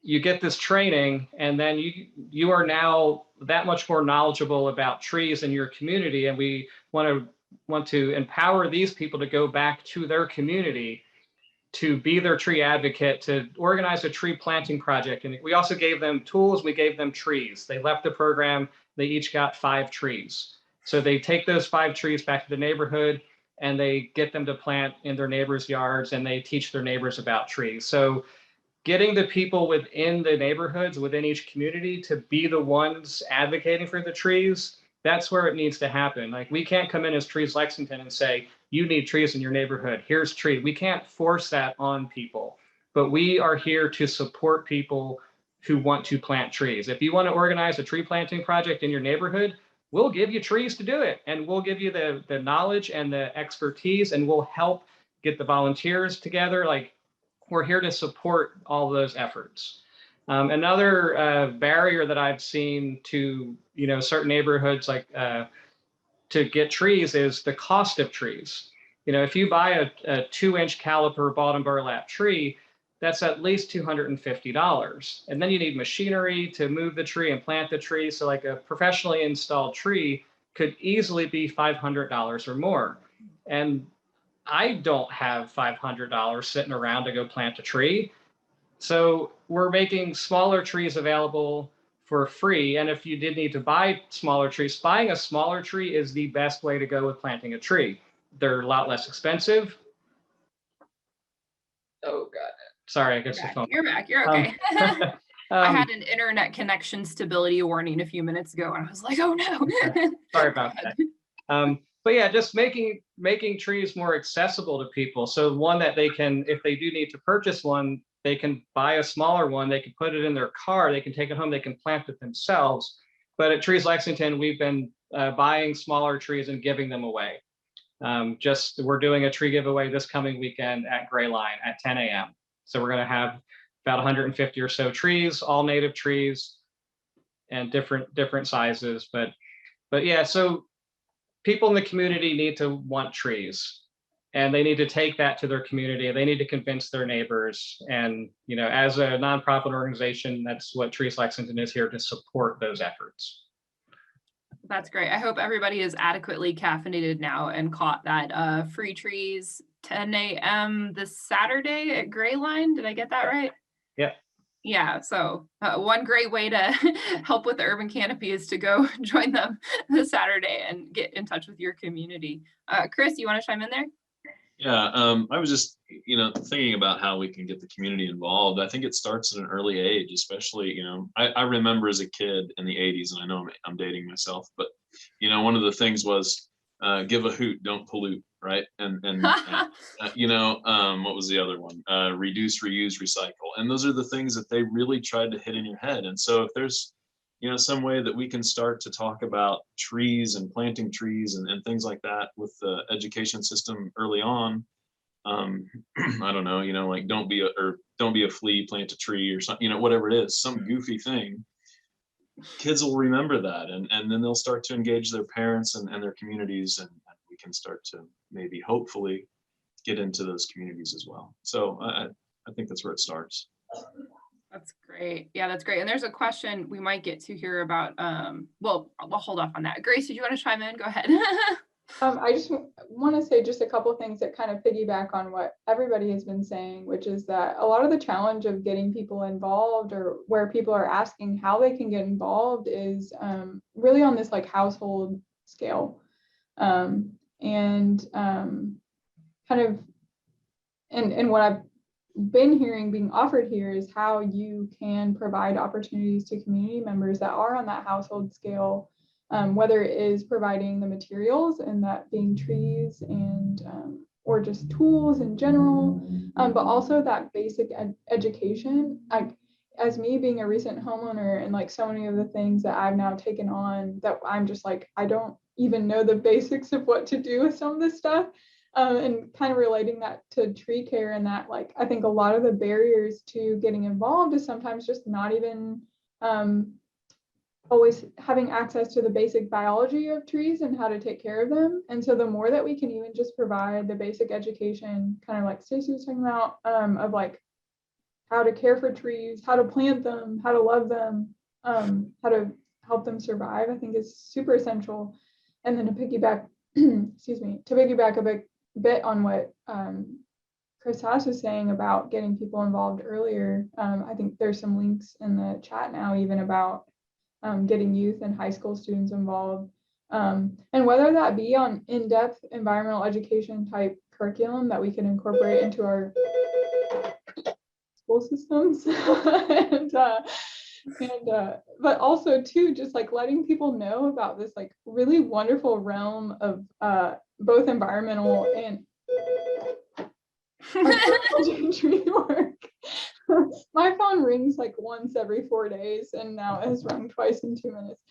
you get this training, and then you are now that much more knowledgeable about trees in your community. And we want to empower these people to go back to their community to be their tree advocate, to organize a tree planting project. And we also gave them tools, we gave them trees. They left the program, they each got 5 trees. So they take those 5 trees back to the neighborhood and they get them to plant in their neighbors' yards, and they teach their neighbors about trees. So getting the people within the neighborhoods, within each community, to be the ones advocating for the trees, that's where it needs to happen. Like, we can't come in as Trees Lexington and say, you need trees in your neighborhood, here's tree. We can't force that on people, but we are here to support people who want to plant trees. If you want to organize a tree planting project in your neighborhood, we'll give you trees to do it. And we'll give you the knowledge and the expertise, and we'll help get the volunteers together. Like, we're here to support all those efforts. Another barrier that I've seen to certain neighborhoods, like to get trees, is the cost of trees. If you buy a 2-inch caliper Borden burlap tree, that's at least $250. And then you need machinery to move the tree and plant the tree. So like a professionally installed tree could easily be $500 or more. And I don't have $500 sitting around to go plant a tree. So we're making smaller trees available for free. And if you did need to buy smaller trees, buying a smaller tree is the best way to go with planting a tree. They're a lot less expensive. Oh, God. Sorry, I guess the phone. You're back. You're okay. I had an internet connection stability warning a few minutes ago, and I was like, oh no. Sorry about that. But yeah, just making trees more accessible to people. So one that they can, if they do need to purchase one, they can buy a smaller one, they can put it in their car, they can take it home, they can plant it themselves. But at Trees Lexington, we've been buying smaller trees and giving them away. We're doing a tree giveaway this coming weekend at Gray Line at 10 a.m. So we're going to have about 150 or so trees, all native trees, and different sizes. But yeah, so people in the community need to want trees, and they need to take that to their community. They need to convince their neighbors. And as a nonprofit organization, that's what Trees Lexington is here to support those efforts. That's great. I hope everybody is adequately caffeinated now and caught that free trees 10 a.m. this Saturday at Gray Line. Did I get that right? Yeah. Yeah. So one great way to help with the urban canopy is to go join them this Saturday and get in touch with your community. Chris, you want to chime in there? Yeah, I was just, thinking about how we can get the community involved. I think it starts at an early age, especially, I remember as a kid in the 80s, and I know I'm dating myself, but, one of the things was give a hoot, don't pollute, right? And what was the other one? Reduce, reuse, recycle. And those are the things that they really tried to hit in your head. And so if there's, some way that we can start to talk about trees and planting trees and things like that with the education system early on, I don't know, like don't be a flea, plant a tree, or something, whatever it is, some goofy thing. Kids will remember that, and then they'll start to engage their parents and their communities, and we can start to maybe hopefully get into those communities as well. So I think that's where it starts. That's great. Yeah, that's great. And there's a question we might get to here about, well, we'll hold off on that. Grace, did you want to chime in? Go ahead. I just want to say just a couple things that kind of piggyback on what everybody has been saying, which is that a lot of the challenge of getting people involved, or where people are asking how they can get involved, is really on this like household scale. And what I've been hearing being offered here is how you can provide opportunities to community members that are on that household scale, whether it is providing the materials, and that being trees and or just tools in general, but also that basic education. As me being a recent homeowner, and like so many of the things that I've now taken on, that I'm just like, I don't even know the basics of what to do with some of this stuff. And kind of relating that to tree care, and that like I think a lot of the barriers to getting involved is sometimes just not even always having access to the basic biology of trees and how to take care of them. And so the more that we can even just provide the basic education, kind of like Stacy was talking about, of like how to care for trees, how to plant them, how to love them, how to help them survive, I think is super essential. And then to piggyback, excuse me, to piggyback a bit on what Chris Haas was saying about getting people involved earlier. I think there's some links in the chat now even about getting youth and high school students involved. And whether that be on in-depth environmental education type curriculum that we can incorporate into our school systems, but also too, just like letting people know about this like really wonderful realm of both environmental and tree work. My phone rings like once every 4 days, and now it has rung twice in 2 minutes.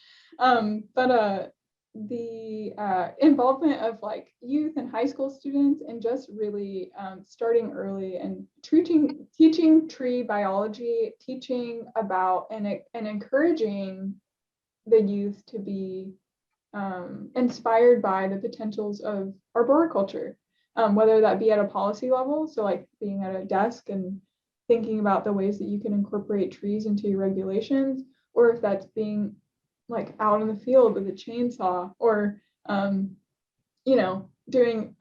The involvement of like youth and high school students, and just really starting early and teaching tree biology, teaching about and encouraging the youth to be inspired by the potentials of arboriculture, whether that be at a policy level, so like being at a desk and thinking about the ways that you can incorporate trees into your regulations, or if that's being like out in the field with a chainsaw, or doing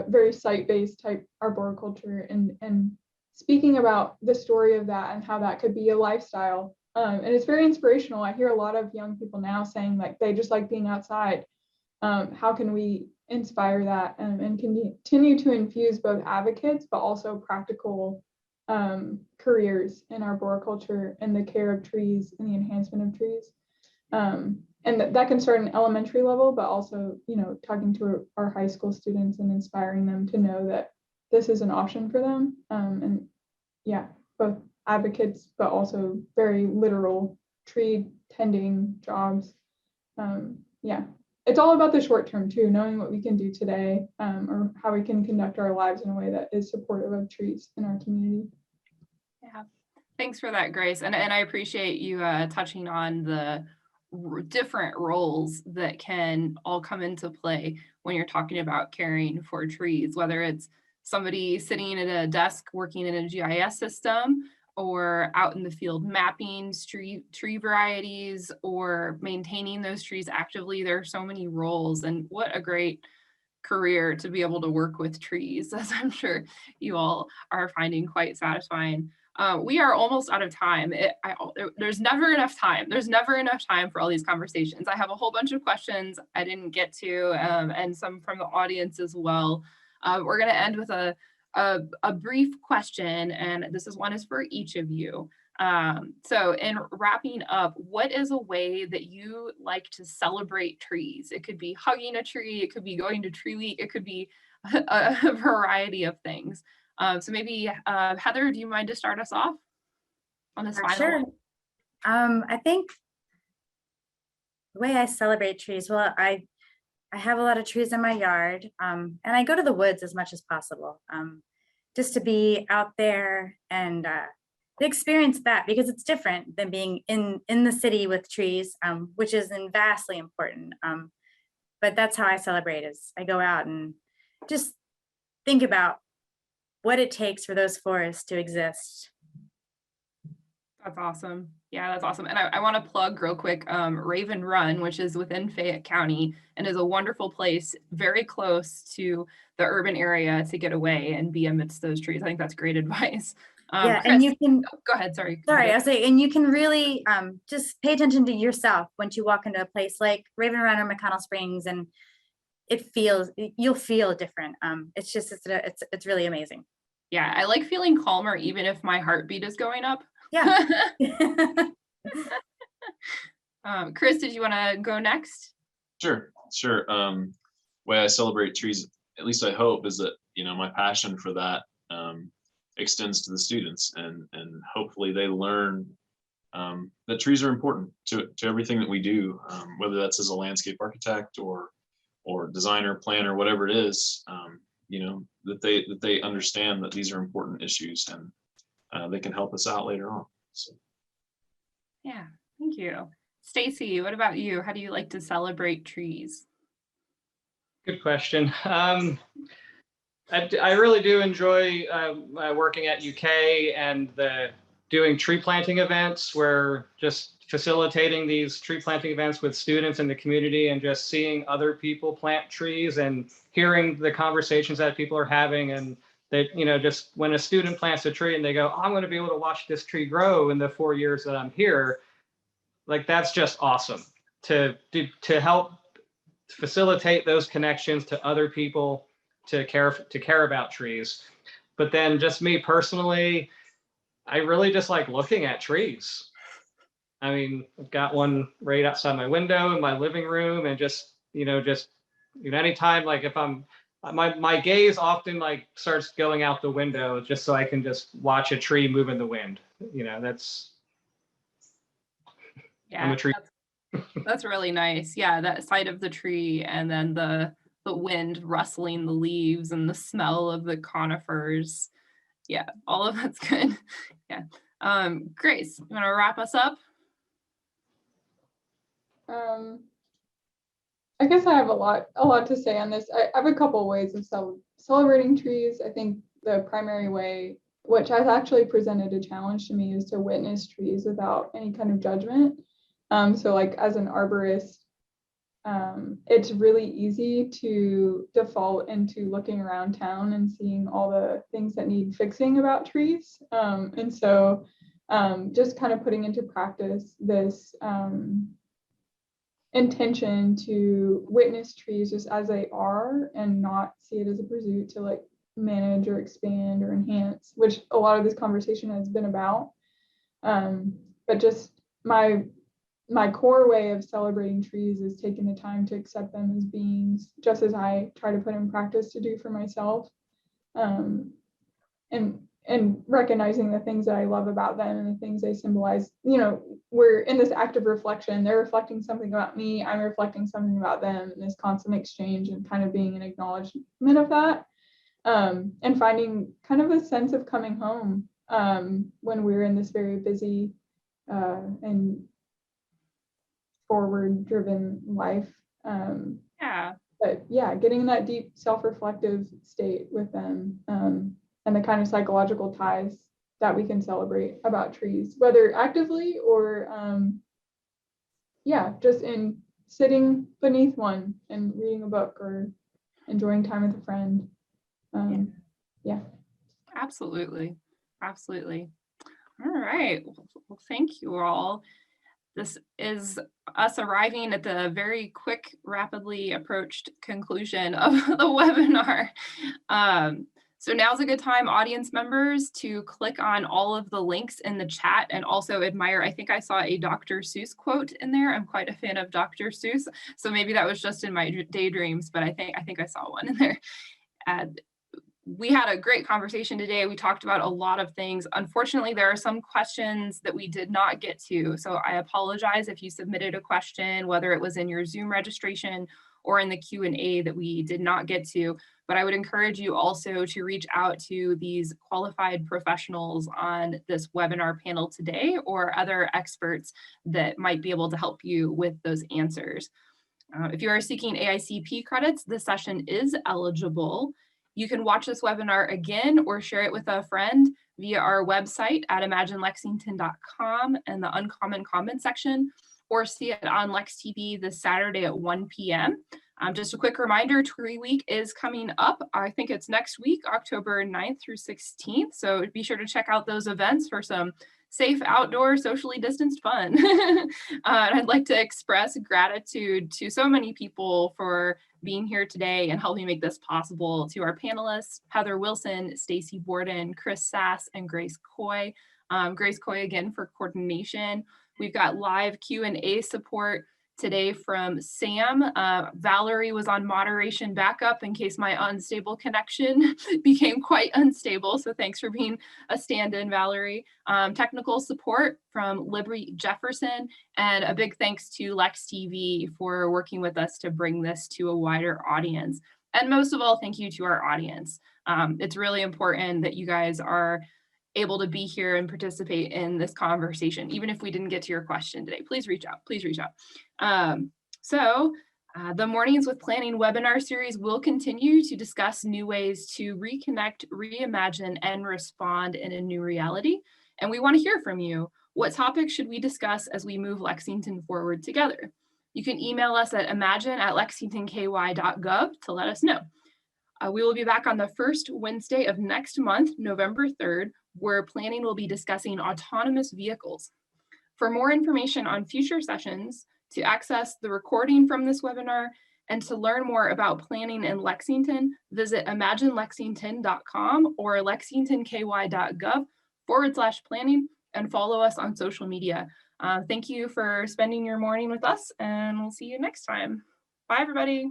very site-based type arboriculture, and speaking about the story of that and how that could be a lifestyle. And it's very inspirational. I hear a lot of young people now saying like they just like being outside. How can we inspire that and continue to infuse both advocates but also practical careers in arboriculture and the care of trees and the enhancement of trees? And that can start in elementary level, but also, talking to our high school students and inspiring them to know that this is an option for them. And yeah, both advocates, but also very literal tree tending jobs. Yeah, it's all about the short term too, knowing what we can do today, or how we can conduct our lives in a way that is supportive of trees in our community. Yeah, thanks for that, Grace. And I appreciate you touching on the different roles that can all come into play when you're talking about caring for trees, whether it's somebody sitting at a desk working in a GIS system, or out in the field mapping tree varieties, or maintaining those trees actively. There are so many roles, and what a great career to be able to work with trees, as I'm sure you all are finding quite satisfying. We are almost out of time. There's never enough time. There's never enough time for all these conversations. I have a whole bunch of questions I didn't get to, and some from the audience as well. We're going to end with a brief question, and this one is for each of you. So in wrapping up, what is a way that you like to celebrate trees? It could be hugging a tree, it could be going to Tree Week, it could be a variety of things. So maybe Heather, do you mind to start us off on this final Sure. one? I think the way I celebrate trees, well, I have a lot of trees in my yard, and I go to the woods as much as possible, just to be out there and experience that, because it's different than being in the city with trees, which is vastly important. but that's how I celebrate, is I go out and just think about what it takes for those forests to exist. That's awesome. Yeah, that's awesome. And I want to plug real quick Raven Run, which is within Fayette County and is a wonderful place, very close to the urban area to get away and be amidst those trees. I think that's great advice. Yeah, Chris, and you can, go ahead. Sorry. sorry, I was saying, and you can really just pay attention to yourself once you walk into a place like Raven Run or McConnell Springs, and you'll feel different. It's just, it's really amazing. Yeah, I like feeling calmer even if my heartbeat is going up. Yeah. Chris, did you want to go next? Sure. Way I celebrate trees, at least I hope, is that, my passion for that extends to the students, and hopefully they learn that trees are important to everything that we do, whether that's as a landscape architect or designer, planner, whatever it is, that they understand that these are important issues, and they can help us out later on. So. Yeah, thank you. Stacy, what about you? How do you like to celebrate trees? Good question. I really do enjoy working at UK and doing tree planting events, where just facilitating these tree planting events with students in the community and just seeing other people plant trees and hearing the conversations that people are having. And that, just when a student plants a tree and they go, I'm going to be able to watch this tree grow in the 4 years that I'm here. Like, that's just awesome to help facilitate those connections to other people to care about trees. But then just me personally, I really just like looking at trees. I mean, I've got one right outside my window in my living room, and anytime, like, if I'm my gaze often like starts going out the window just so I can just watch a tree move in the wind. That's, yeah, I'm a tree. That's really nice. Yeah, that sight of the tree, and then the wind rustling the leaves and the smell of the conifers. Yeah, all of that's good. Yeah. Grace, you want to wrap us up? I guess I have a lot to say on this. I have a couple ways of celebrating trees. I think the primary way, which has actually presented a challenge to me, is to witness trees without any kind of judgment. So like as an arborist, it's really easy to default into looking around town and seeing all the things that need fixing about trees. And so just kind of putting into practice this intention to witness trees just as they are and not see it as a pursuit to like manage or expand or enhance, which a lot of this conversation has been about. But just my core way of celebrating trees is taking the time to accept them as beings, just as I try to put in practice to do for myself. And recognizing the things that I love about them and the things they symbolize. We're in this act of reflection. They're reflecting something about me. I'm reflecting something about them, and this constant exchange and kind of being an acknowledgement of that. And finding kind of a sense of coming home when we're in this very busy and forward-driven life. Yeah. But yeah, getting in that deep self-reflective state with them. And the kind of psychological ties that we can celebrate about trees, whether actively or, just in sitting beneath one and reading a book or enjoying time with a friend. Yeah. Absolutely. Absolutely. All right. Well, thank you all. This is us arriving at the very quick, rapidly approached conclusion of the webinar. So now's a good time, audience members, to click on all of the links in the chat and also admire. I think I saw a Dr. Seuss quote in there. I'm quite a fan of Dr. Seuss, so maybe that was just in my daydreams, but I think I saw one in there. We had a great conversation today. We talked about a lot of things. Unfortunately, there are some questions that we did not get to, so I apologize if you submitted a question, whether it was in your Zoom registration or in the Q&A that we did not get to. But I would encourage you also to reach out to these qualified professionals on this webinar panel today or other experts that might be able to help you with those answers. If you are seeking AICP credits, this session is eligible. You can watch this webinar again or share it with a friend via our website at imaginelexington.com and the Uncommon Comments section, or see it on Lex TV this Saturday at 1 p.m. Just a quick reminder, Tree Week is coming up. I think it's next week, October 9th through 16th. So be sure to check out those events for some safe outdoor socially distanced fun. I'd like to express gratitude to so many people for being here today and helping make this possible. To our panelists, Heather Wilson, Stacy Borden, Chris Sass, and Grace Coy. Grace Coy again for coordination. We've got live Q&A support today from Sam. Valerie was on moderation backup in case my unstable connection became quite unstable. So thanks for being a stand-in, Valerie. Technical support from Libby Jefferson, and a big thanks to Lex TV for working with us to bring this to a wider audience. And most of all, thank you to our audience. It's really important that you guys are able to be here and participate in this conversation. Even if we didn't get to your question today, please reach out, please reach out. The Mornings with Planning webinar series will continue to discuss new ways to reconnect, reimagine, and respond in a new reality. And we want to hear from you. What topics should we discuss as we move Lexington forward together? You can email us at imagine@lexingtonky.gov to let us know. We will be back on the first Wednesday of next month, November 3rd, where planning will be discussing autonomous vehicles. For more information on future sessions, to access the recording from this webinar, and to learn more about planning in Lexington, visit imaginelexington.com or lexingtonky.gov/planning and follow us on social media. Thank you for spending your morning with us, and we'll see you next time. Bye, everybody.